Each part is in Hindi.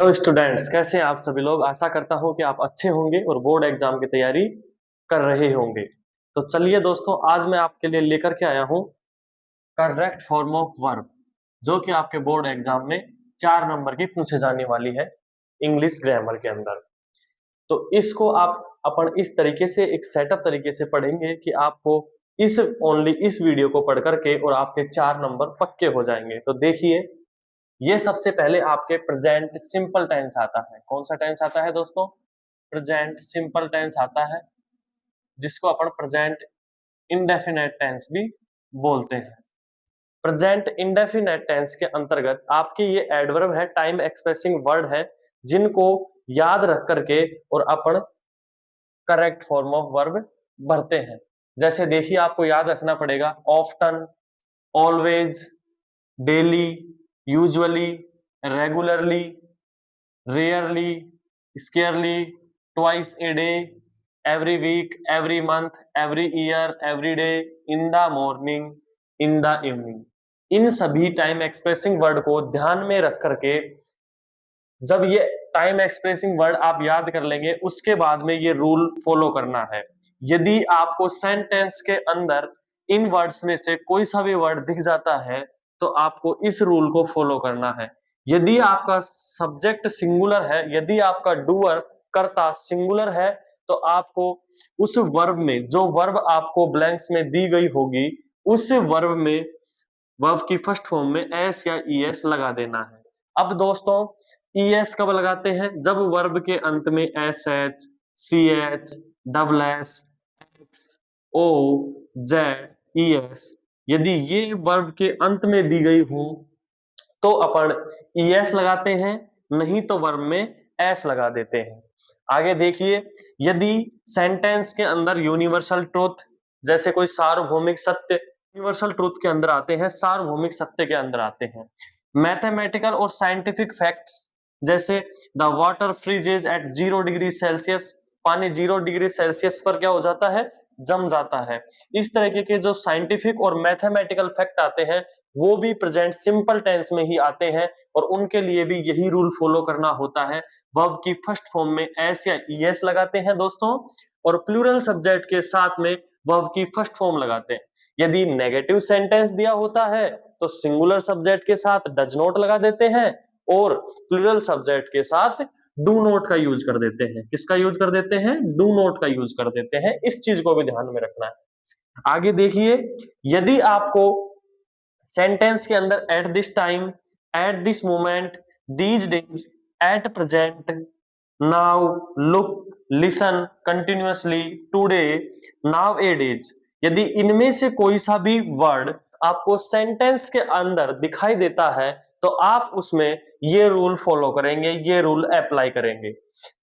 हेलो स्टूडेंट्स, कैसे हैं आप सभी लोग। आशा करता हूं कि आप अच्छे होंगे और बोर्ड एग्जाम की तैयारी कर रहे होंगे। तो चलिए दोस्तों, आज मैं आपके लिए लेकर के आया हूं करेक्ट फॉर्म ऑफ वर्ब, जो कि आपके बोर्ड एग्जाम में 4 नंबर की पूछे जाने वाली है इंग्लिश ग्रामर के अंदर। तो इसको आप अपन इस तरीके से एक सेटअप तरीके से पढ़ेंगे कि आपको इस ओनली इस वीडियो को पढ़ करके और आपके 4 नंबर पक्के हो जाएंगे। तो देखिए, ये सबसे पहले आपके प्रेजेंट सिंपल टेंस आता है। कौन सा टेंस आता है दोस्तों? प्रेजेंट सिंपल टेंस आता है, जिसको अपन प्रेजेंट इंडेफिनेट टेंस भी बोलते हैं। प्रेजेंट इंडेफिनेट टेंस के अंतर्गत आपके ये एडवर्ब है, टाइम एक्सप्रेसिंग वर्ड है, जिनको याद रख करके और अपन करेक्ट फॉर्म ऑफ वर्ब भरते हैं। जैसे देखिए, आपको याद रखना पड़ेगा often, always, daily, usually, regularly, rarely, scarcely, twice a day, every week, every month, every year, every day, in the morning, in the evening. इन सभी टाइम एक्सप्रेसिंग वर्ड को ध्यान में रख करके जब ये टाइम एक्सप्रेसिंग वर्ड आप याद कर लेंगे, उसके बाद में ये रूल फॉलो करना है। यदि आपको सेंटेंस के अंदर इन वर्ड्स में से कोई सा भी वर्ड दिख जाता है, तो आपको इस रूल को फॉलो करना है। यदि आपका सब्जेक्ट सिंगुलर है, यदि आपका डूअर कर्ता सिंगुलर है, तो आपको उस वर्ब में, जो वर्ब आपको ब्लैंक्स में दी गई होगी, उस वर्ब में वर्ब की फर्स्ट फॉर्म में एस या ईएस लगा देना है। अब दोस्तों, ईएस कब लगाते हैं? जब वर्ब के अंत में S H, C H, double S, X, O, Z, E S, यदि ये वर्ब के अंत में दी गई हो तो अपन ईएस लगाते हैं, नहीं तो वर्ब में एस लगा देते हैं। आगे देखिए, यदि सेंटेंस के अंदर यूनिवर्सल ट्रूथ, जैसे कोई सार्वभौमिक सत्य, यूनिवर्सल ट्रूथ के अंदर आते हैं, सार्वभौमिक सत्य के अंदर आते हैं। मैथमेटिकल और साइंटिफिक फैक्ट्स, जैसे the water freezes at 0 degree Celsius, पानी 0 डिग्री सेल्सियस पर क्या हो जाता है? जम जाता है। इस तरीके के जो साइंटिफिक और मैथमेटिकल फैक्ट आते हैं, वो भी प्रेजेंट सिंपल टेंस में ही आते हैं, और उनके लिए भी यही रूल फॉलो करना होता है। वर्ब की फर्स्ट फॉर्म में एस या ईएस लगाते हैं दोस्तों, और प्लूरल सब्जेक्ट के साथ में वर्ब की फर्स्ट फॉर्म लगाते हैं। यदि नेगेटिव सेंटेंस दिया होता है तो सिंगुलर सब्जेक्ट के साथ डज नॉट लगा देते हैं, और प्लूरल सब्जेक्ट के साथ डू नॉट का यूज कर देते हैं। किसका यूज कर देते हैं? डू नॉट का यूज कर देते हैं। इस चीज को भी ध्यान में रखना है। आगे देखिए, यदि आपको सेंटेंस के अंदर at this time, at this moment, these days, at present, now, look, listen, continuously, today, now A days, यदि इनमें से कोई सा भी वर्ड आपको सेंटेंस के अंदर दिखाई देता है, तो आप उसमें ये रूल फॉलो करेंगे, ये रूल अप्लाई करेंगे।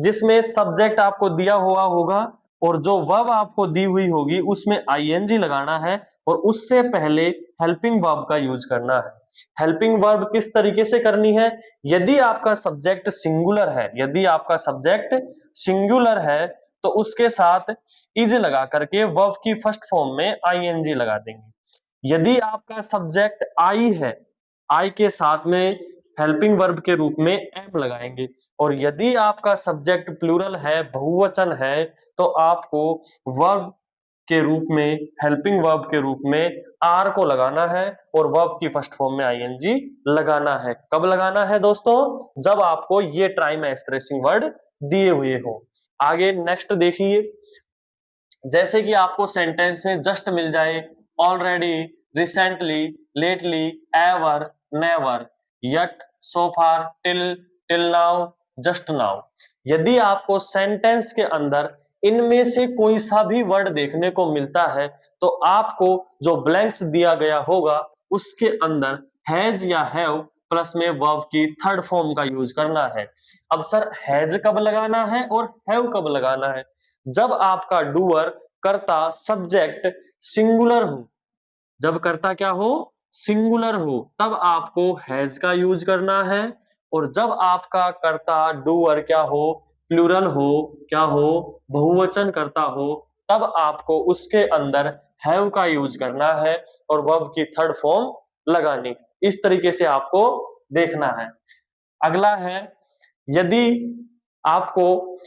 जिसमें सब्जेक्ट आपको दिया हुआ होगा और जो वर्ब आपको दी हुई होगी, उसमें आईएनजी लगाना है, और उससे पहले हेल्पिंग वर्ब का यूज करना है। हेल्पिंग वर्ब किस तरीके से करनी है? यदि आपका सब्जेक्ट सिंगुलर है, यदि आपका सब्जेक्ट सिंगुलर है, तो उसके साथ इज लगा करके वर्ब की फर्स्ट फॉर्म में आईएनजी लगा देंगे। यदि आपका सब्जेक्ट आई है, आई के साथ में हेल्पिंग वर्ब के रूप में एम लगाएंगे। और यदि आपका सब्जेक्ट प्लूरल है, बहुवचन है, तो आपको वर्ब के रूप में, हेल्पिंग वर्ब के रूप में आर को लगाना है, और वर्ब की फर्स्ट फॉर्म में आईएनजी लगाना है। कब लगाना है दोस्तों? जब आपको ये टाइम एक्सप्रेसिंग वर्ड दिए हुए हो। आगे नेक्स्ट देखिए, जैसे कि आपको सेंटेंस में जस्ट मिल जाए, already, recently, lately, ever, never, yet, so far, till, till now, just now. यदि आपको सेंटेंस के अंदर इनमें से कोई सा भी वर्ड देखने को मिलता है, तो आपको जो ब्लैंक्स दिया गया होगा, उसके अंदर हैज या हैव प्लस में वर्ब की थर्ड फॉर्म का यूज करना है। अब सर, हैज कब लगाना है और हैव कब लगाना है? जब आपका डूअर, कर्ता, सब्जेक्ट सिंगुलर हो, जब कर्ता क्या हो? सिंगुलर हो, तब आपको हैज का यूज करना है। और जब आपका कर्ता डूअर क्या हो? प्लूरल हो, क्या हो? बहुवचन कर्ता हो, तब आपको उसके अंदर हैव का यूज करना है और वर्ब की थर्ड फॉर्म लगानी। इस तरीके से आपको देखना है। अगला है यदि आपको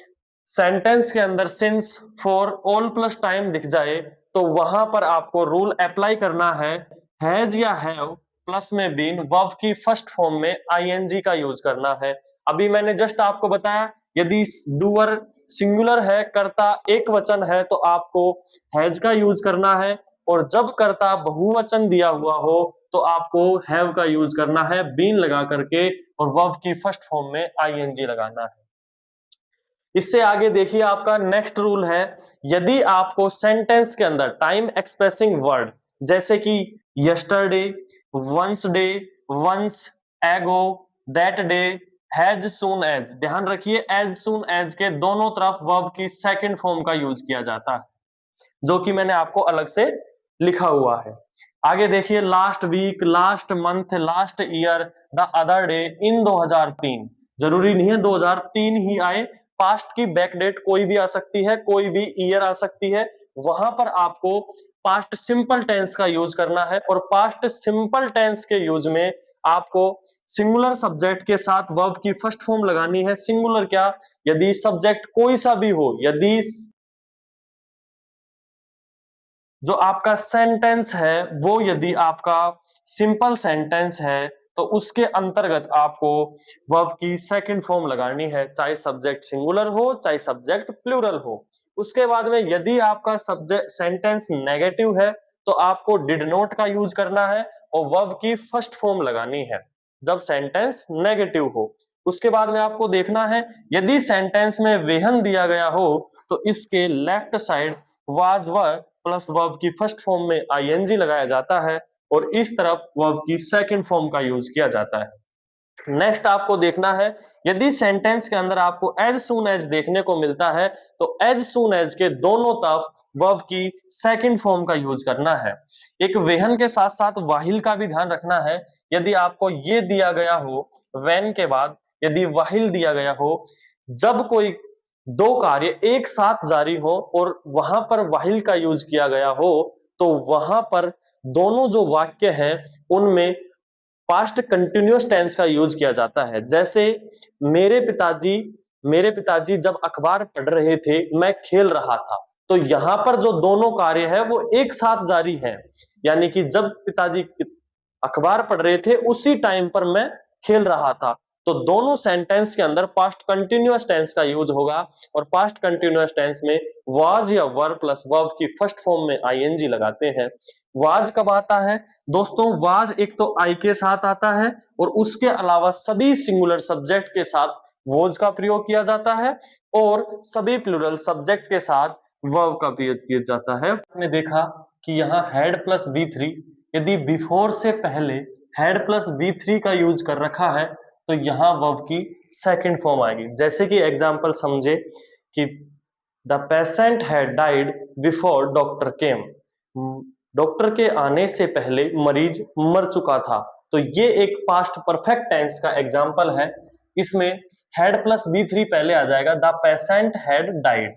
सेंटेंस के अंदर since, for, all plus time दिख जाए तो वहां पर आपको रूल अप्लाई करना है, हैज या हैव प्लस में बीन, वर्ब की फर्स्ट फॉर्म में आईएनजी का यूज करना है। अभी मैंने जस्ट आपको बताया यदि डूअर सिंगुलर है, कर्ता एक वचन है, तो आपको हैज का यूज करना है, और जब कर्ता बहुवचन दिया हुआ हो तो आपको हैव का यूज करना है बीन लगा करके, और वर्ब की फर्स्ट फॉर्म में आईएनजी लगाना है। इससे आगे देखिए आपका नेक्स्ट रूल है, यदि आपको सेंटेंस के अंदर टाइम एक्सप्रेसिंग वर्ड जैसे कि yesterday, once day, once, ago, that day, has soon as, ध्यान रखिए एज सून एज के दोनों तरफ वर्ब की सेकंड फॉर्म का यूज किया जाता है, जो कि मैंने आपको अलग से लिखा हुआ है। आगे देखिए last week, last month, last year, the other day, in 2003, जरूरी नहीं है 2003 ही आए, पास्ट की बैक डेट कोई भी आ सकती है, कोई भी ईयर आ सकती है, वहां पर आपको पास्ट सिंपल टेंस का यूज करना है, और पास्ट सिंपल टेंस के यूज में आपको सिंगुलर सब्जेक्ट के साथ वर्ब की फर्स्ट फॉर्म लगानी है। सिंगुलर क्या, यदि सब्जेक्ट कोई सा भी हो, यदि जो आपका सेंटेंस है वो यदि आपका सिंपल सेंटेंस है तो उसके अंतर्गत आपको वर्ब की सेकंड फॉर्म लगानी है, चाहे सब्जेक्ट सिंगुलर हो चाहे सब्जेक्ट प्लूरल हो। उसके बाद में यदि आपका सब्जेक्ट सेंटेंस नेगेटिव है तो आपको डिड नॉट का यूज करना है और वर्ब की फर्स्ट फॉर्म लगानी है जब सेंटेंस नेगेटिव हो। उसके बाद में आपको देखना है यदि सेंटेंस में वेहन दिया गया हो तो इसके left side was were plus verb की फर्स्ट फॉर्म में आईएनजी लगाया जाता है और इस तरफ वर्ब की सेकंड फॉर्म का यूज किया जाता है। नेक्स्ट आपको देखना है यदि सेंटेंस के अंदर आपको एज सून एज देखने को मिलता है तो एज सून एज के दोनों तरफ वर्ब की सेकंड फॉर्म का यूज करना है। एक वेहन के साथ साथ वाहिल का भी ध्यान रखना है। यदि आपको ये दिया गया हो वेन के बाद यदि वाहिल दिया गया हो, जब कोई दो कार्य एक साथ जारी हो और वहां पर वाहिल का यूज किया गया हो तो वहां पर दोनों जो वाक्य हैं उनमें पास्ट कंटिन्यूअस टेंस का यूज किया जाता है। जैसे मेरे पिताजी मेरे पिताजी जब अखबार पढ़ रहे थे मैं खेल रहा था, तो यहां पर जो दोनों कार्य है वो एक साथ जारी है, यानी कि जब पिताजी अखबार पढ़ रहे थे उसी टाइम पर मैं खेल रहा था। तो दोनों सेंटेंस के अंदर पास्ट कंटिन्यूअस टेंस का यूज होगा और पास्ट कंटिन्यूअस टेंस में वाज या वर प्लस वर्ब की फर्स्ट फॉर्म में आईएनजी लगाते हैं। वाज कब आता है दोस्तों? वाज एक तो आई के साथ आता है और उसके अलावा सभी सिंगुलर सब्जेक्ट के साथ वोज का प्रयोग किया जाता है और सभी प्लूरल सब्जेक्ट के साथ वर्ब का प्रयोग किया जाता है। आपने देखा कि यहाँ हैड प्लस V3, यदि बिफोर से पहले हैड प्लस V3 का यूज कर रखा है तो यहाँ वर्ब की सेकंड फॉर्म आएगी। जैसे कि एग्जांपल समझे कि the patient had died before doctor came, doctor के आने से पहले मरीज मर चुका था। तो ये एक पास्ट परफेक्ट टेंस का एग्जांपल है। इसमें हैड प्लस V3 पहले आ जाएगा, the patient had died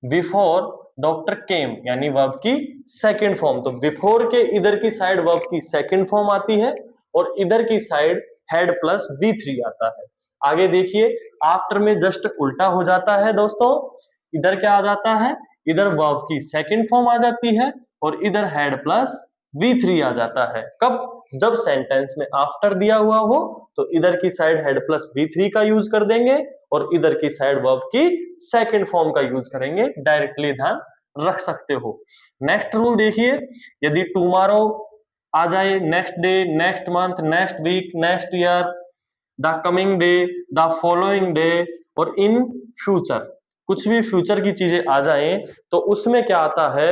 before doctor केम, यानी वर्ब की सेकंड फॉर्म। तो बिफोर के इधर की साइड वर्ब की सेकंड फॉर्म आती है और इधर की साइड हेड प्लस V3 आता है। आगे देखिए आफ्टर में जस्ट उल्टा हो जाता है दोस्तों, इधर क्या आ जाता है, इधर वर्ब की सेकंड फॉर्म आ जाती है और इधर हेड प्लस V3 आ जाता है। कब? जब सेंटेंस में आफ्टर दिया हुआ हो तो इधर की साइड हेड प्लस V3 का यूज कर देंगे और इधर की साइड वर्ब की सेकंड फॉर्म का यूज करेंगे। डायरेक्टली ध्यान रख सकते हो। नेक्स्ट रूल देखिए, यदि टुमारो आ जाए, next day, next month, next week, next year, the coming day, the following day और इन फ्यूचर, कुछ भी फ्यूचर की चीजें आ जाएं तो उसमें क्या आता है,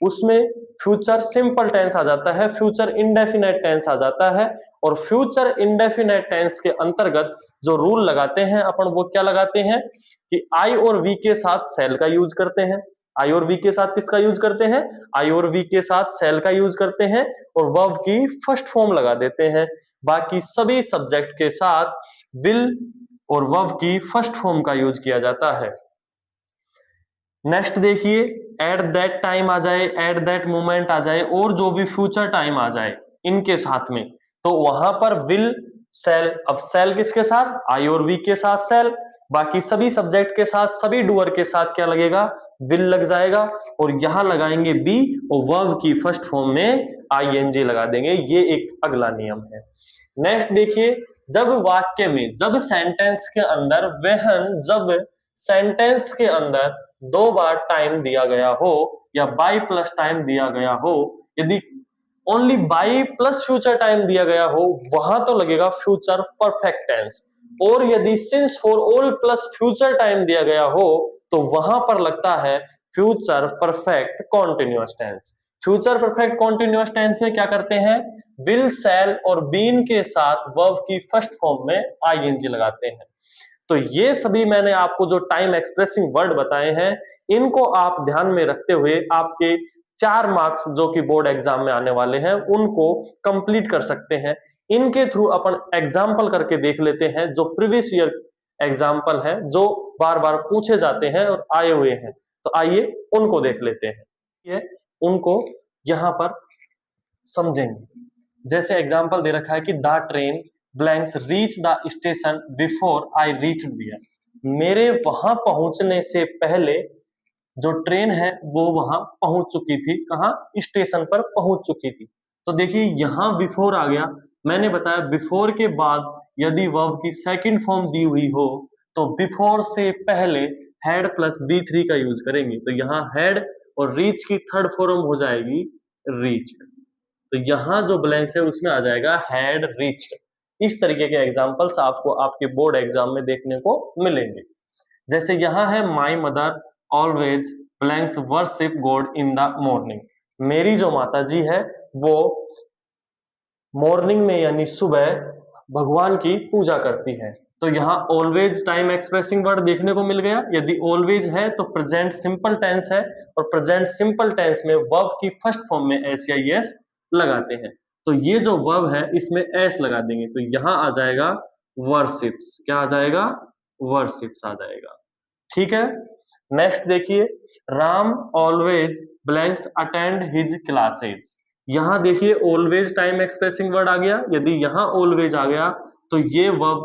उसमें फ्यूचर सिंपल टेंस आ जाता है, फ्यूचर इंडेफिनेट टेंस आ जाता है। और फ्यूचर इंडेफिनेट टेंस के अंतर्गत जो रूल लगाते हैं अपन, वो क्या लगाते हैं कि आई और वी के साथ सेल का यूज करते हैं। आई और वी के साथ किसका यूज करते हैं? आई और वी के साथ सेल का यूज करते हैं और वर्ब की फर्स्ट फॉर्म लगा देते हैं। बाकी सभी सब्जेक्ट के साथ विल और वर्ब की फर्स्ट फॉर्म का यूज किया जाता है। नेक्स्ट देखिए, एट दैट टाइम आ जाए, एट दैट मोमेंट आ जाए और जो भी फ्यूचर टाइम आ जाए इनके साथ में, तो वहां पर विल सेल, अब सेल किसके साथ, आई और वी के साथ सेल, बाकी सभी सब्जेक्ट के साथ, सभी डूअर के साथ क्या लगेगा, विल लग जाएगा, और यहां लगाएंगे बी और वर्ब की फर्स्ट फॉर्म में आईएनजी लगा देंगे। ये एक अगला नियम है। नेक्स्ट देखिए, जब वाक्य में, जब सेंटेंस के अंदर वहन, जब सेंटेंस के अंदर दो बार टाइम दिया गया हो या बाई प्लस टाइम दिया गया हो, यदि only by plus future time दिया गया हो, वहां तो लगेगा फ्यूचर परफेक्ट टेंस, और यदि since for all plus future time दिया गया हो तो वहां पर लगता है future perfect continuous tense. Future perfect continuous tense में क्या करते हैं, विल, शैल और बीन के साथ वर्ब की फर्स्ट फॉर्म में आईएनजी लगाते हैं। तो ये सभी मैंने आपको जो टाइम एक्सप्रेसिंग वर्ड बताए हैं, इनको आप ध्यान में रखते हुए आपके 4 मार्क्स जो कि बोर्ड एग्जाम में आने वाले हैं उनको कंप्लीट कर सकते हैं। इनके थ्रू अपन एग्जाम्पल करके देख लेते हैं, जो प्रीवियस ईयर एग्जाम्पल है, जो बार बार पूछे जाते हैं और आए हुए हैं। तो आइए उनको देख लेते हैं, ये उनको यहां पर समझेंगे। जैसे एग्जाम्पल दे रखा है कि the train blanks reach the station before I reach दिया, मेरे वहां पहुंचने से पहले जो ट्रेन है वो वहां पहुंच चुकी थी, कहां, स्टेशन पर पहुंच चुकी थी। तो देखिए यहां बिफोर आ गया, मैंने बताया बिफोर के बाद यदि वर्ब की सेकंड फॉर्म दी हुई हो तो बिफोर से पहले हैड प्लस बी थ्री का यूज करेंगे, तो यहाँ हैड और रीच की थर्ड फॉर्म हो जाएगी रीच, तो यहाँ जो ब्लैंक्स है उसमें आ जाएगा हैड रीच्ड। इस तरीके के एग्जाम्पल्स आपको आपके बोर्ड एग्जाम में देखने को मिलेंगे। जैसे यहाँ है my mother always blanks worship God in the morning, मेरी जो माता जी है वो मॉर्निंग में यानी सुबह भगवान की पूजा करती है। तो यहाँ ऑलवेज टाइम एक्सप्रेसिंग वर्ड देखने को मिल गया। यदि ऑलवेज है तो प्रेजेंट सिंपल टेंस है, और प्रेजेंट सिंपल टेंस में वर्ब की फर्स्ट फॉर्म में एस या एस लगाते हैं। तो ये जो वर्ब है इसमें एस लगा देंगे, तो यहाँ आ जाएगा वर्शिप्स, क्या आ जाएगा, वर्शिप्स आ जाएगा। ठीक है। नेक्स्ट देखिए, Ram always blanks attend his classes, यहां देखिए ऑलवेज टाइम एक्सप्रेसिंग वर्ड आ गया। यदि यहां ऑलवेज आ गया तो ये वर्ब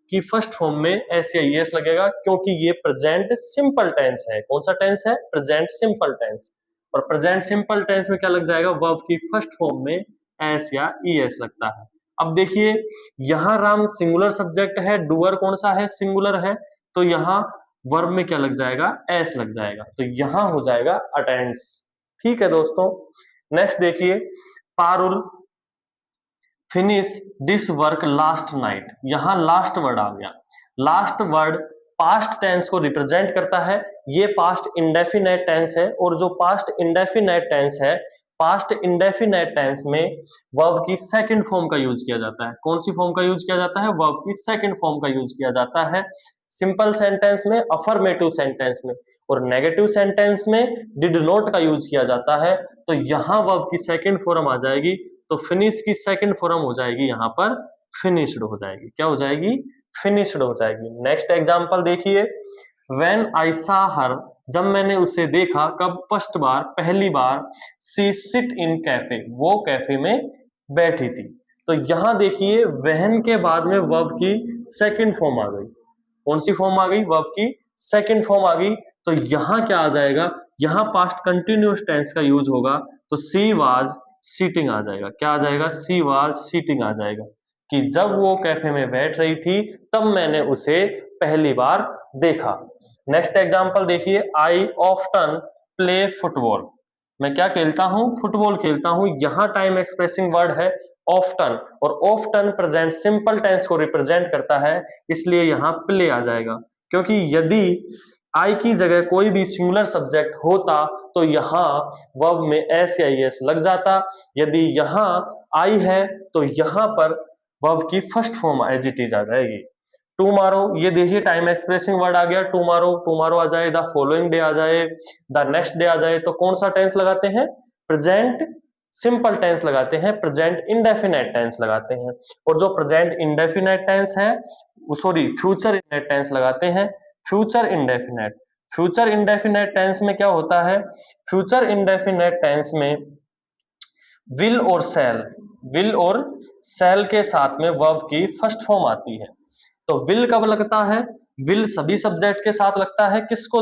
की फर्स्ट फॉर्म में एस या एस लगेगा, क्योंकि ये प्रेजेंट सिंपल टेंस है। कौन सा टेंस है, प्रेजेंट सिंपल टेंस, और प्रेजेंट सिंपल टेंस में क्या लग जाएगा, वर्ब की फर्स्ट फॉर्म में एस या ईएस लगता है। अब देखिए यहां राम सिंगुलर सब्जेक्ट है, डूअर कौन सा है, सिंगुलर है, तो यहां वर्ब में क्या लग जाएगा, एस लग जाएगा, तो यहां हो जाएगा अटेंड्स। ठीक है दोस्तों। नेक्स्ट देखिए, Parul finish this work last night, यहां लास्ट वर्ड आ गया। लास्ट वर्ड पास्ट टेंस को रिप्रेजेंट करता है, ये पास्ट इंडेफिनेट टेंस है, और जो पास्ट इंडेफिनेट टेंस है, पास्ट इंडेफिनेट टेंस में वर्ब की सेकंड फॉर्म का यूज किया जाता है। कौन सी फॉर्म का यूज किया जाता है, वर्ब की सेकंड फॉर्म का यूज किया जाता है सिंपल सेंटेंस में, अफर्मेटिव सेंटेंस में, और नेगेटिव सेंटेंस में डिड नॉट का यूज किया जाता है। तो यहां वर्ब की सेकंड फॉर्म आ जाएगी, तो फिनिश की सेकंड फॉर्म हो जाएगी यहां पर फिनिश्ड हो जाएगी, क्या हो जाएगी, फिनिश्ड हो जाएगी। नेक्स्ट एग्जांपल देखिए, व्हेन आई सा हर, जब मैंने उसे देखा, कब, फर्स्ट बार, पहली बार, सी सिट इन कैफे, वो कैफे में बैठी थी। तो यहां देखिए वहन के बाद में वर्ब की सेकंड फॉर्म आ गई। कौन सी फॉर्म आ गई, वर्ब की सेकंड फॉर्म आ गई। तो यहां क्या आ जाएगा, यहां पास्ट कंटिन्यूअस टेंस का यूज होगा, तो सी वाज सीटिंग आ जाएगा, क्या आ जाएगा, सी वाज सीटिंग आ जाएगा, कि जब वो कैफे में बैठ रही थी तब मैंने उसे पहली बार देखा। नेक्स्ट एग्जांपल देखिए, आई ऑफ्टन प्ले फुटबॉल, मैं क्या खेलता हूं, फुटबॉल खेलता हूं। यहां टाइम एक्सप्रेसिंग वर्ड है ऑफ्टन, और ऑफ्टन प्रेजेंट सिंपल टेंस को रिप्रेजेंट करता है, इसलिए यहां प्ले आ जाएगा। क्योंकि यदि आई की जगह कोई भी सिंगुलर सब्जेक्ट होता तो यहां वर्ब में एस या एस लग जाता। यदि यहां आई है तो यहां पर वर्ब की first form as it is आ जाएगी। टुमारो, ये देखिए टाइम एक्सप्रेसिंग वर्ड आ गया टुमारो, टुमारो आ जाए, द फॉलोइंग डे आ जाए, द नेक्स्ट डे आ जाए, तो कौन सा टेंस लगाते हैं, प्रेजेंट सिंपल टेंस लगाते हैं, प्रेजेंट इंडेफिनेट टेंस लगाते हैं। और जो प्रेजेंट इंडेफिनेट टेंस है, सॉरी फ्यूचर इंडेफिनेट टेंस लगाते हैं, future indefinite. Future indefinite tense में क्या होता है, फ्यूचर इंडेफिनेट टेंस में विल और शैल विल और शैल के साथ में वर्ब की फर्स्ट फॉर्म आती है। तो विल कब लगता है? विल सभी सब्जेक्ट के साथ लगता है, किसको